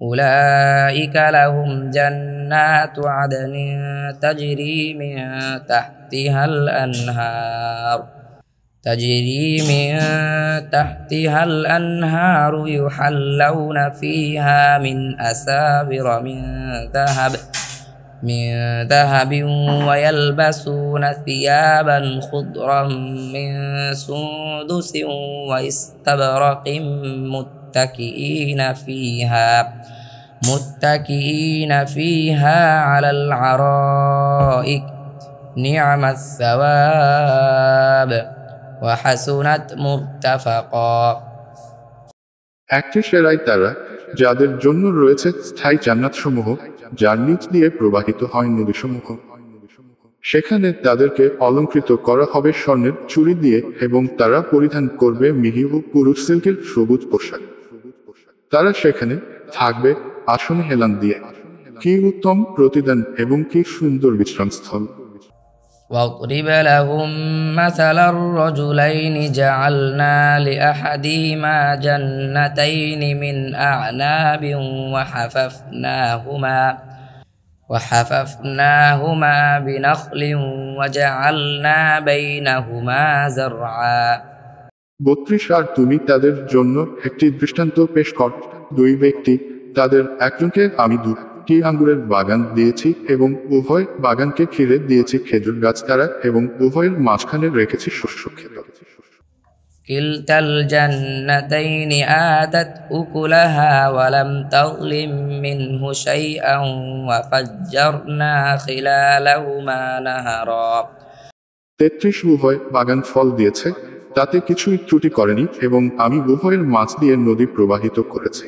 أولئك لهم جنات عدن تجري من تحتها الأنهار يحلون فيها من أساور من ذهب ويلبسون ثيابا خضرا من سندس واستبرق متكئين فيها على العرائك نعم الثواب وحسنت مرتفقا। একটি সেরাই তারা যাদের জন্য রয়েছে স্থায়ী জান্নাতসমূহ, যার নিচ দিয়ে প্রবাহিত হয় নদীসমূহ। সেখানে তাদেরকে অলঙ্কৃত করা হবে স্বর্ণের চুড়ি দিয়ে এবং তারা পরিধান করবে মিহি ও পুরুষ সিল্কের সবুজ পোশাক। তারা সেখানে থাকবে আসনে হেলান দিয়ে। কি উত্তম প্রতিদান এবং কি সুন্দর বিশ্রামস্থল! واضرب لهم مثل الرجلين جعلنا لأحدهما جنتين من أعناب وحففناهما بنخل وجعلنا بينهما زرعا। 32 আর তুমি তাদের জন্য একটি দৃষ্টান্ত পেশ কর। দুই ব্যক্তি, তাদের একজনকে আমি দুটি আঙ্গুরের বাগান দিয়েছি এবং উভয় বাগানকে ঘিরে দিয়েছি খেজুর গাছ দ্বারা এবং উভয়ের মাঝখানে রেখেছি শস্য ক্ষেত। كلتا الجنتين آتت أكلها ولم تظلم منه شيئا وفجرنا خلالهما نهرا। 33 উভয় বাগান ফল দিয়েছে, তাতে কিছুই ত্রুটি করেনি এবং আমি উভয়ের মাঝ দিয়ে নদী প্রবাহিত করেছি।